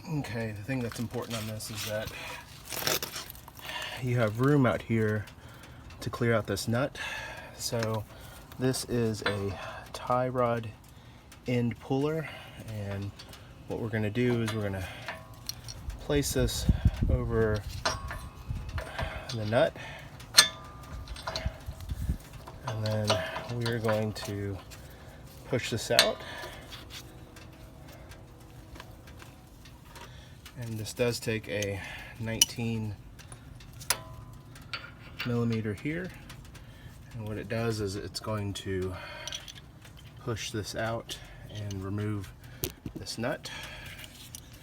Okay, the thing that's important on this is that you have room out here to clear out this nut. So this is a tie rod end puller, and what we're going to do is we're going to place this over the nut, and then we're going to push this out. And this does take a 19 millimeter here, and what it does is it's going to push this out and remove this nut.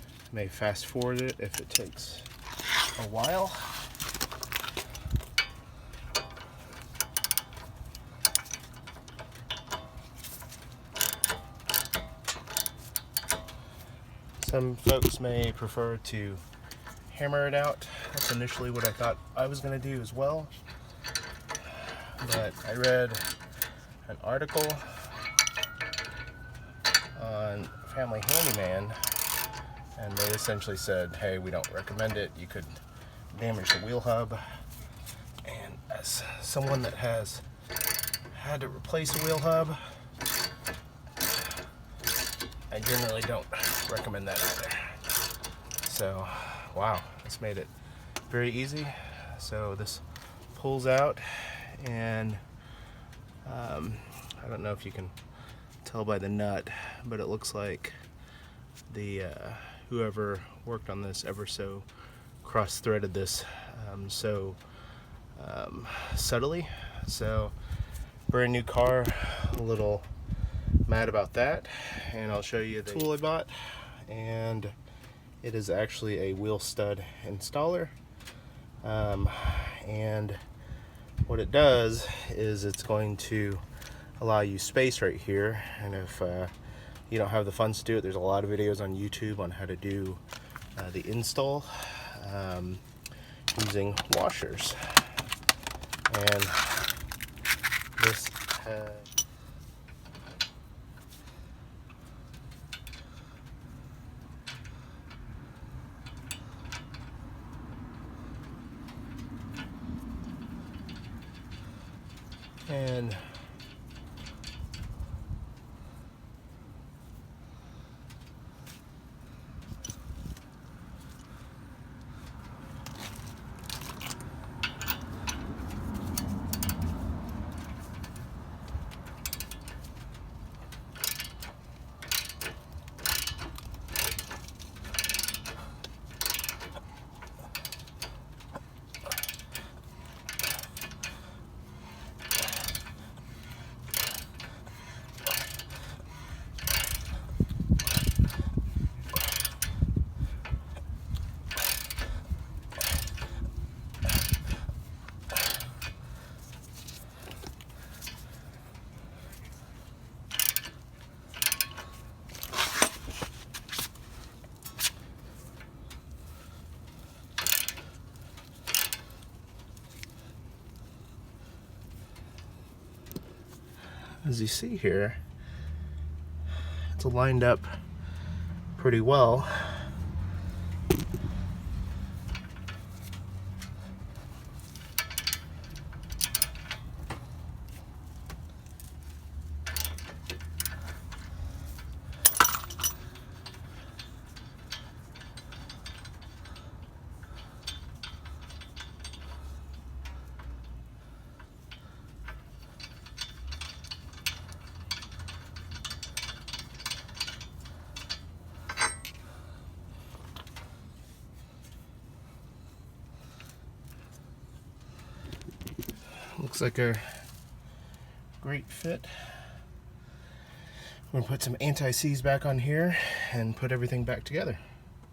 I may fast forward it if it takes a while. Some folks may prefer to hammer it out. That's initially what I thought I was going to do as well. But I read an article on Family Handyman, and they essentially said, hey, we don't recommend it. You could damage the wheel hub. And as someone that has had to replace a wheel hub, I generally don't recommend that either. So, wow, this made it very easy. So this pulls out, and I don't know if you can tell by the nut, but it looks like the whoever worked on this ever so cross-threaded this so subtly. So brand new car, a little mad about that, and I'll show you the tool I bought, and it is actually a wheel stud installer, and what it does is it's going to allow you space right here. And if you don't have the funds to do it, there's a lot of videos on YouTube on how to do the install using washers. And this has and as you see here, it's lined up pretty well. Looks like a great fit. I'm gonna put some anti-seize back on here and put everything back together.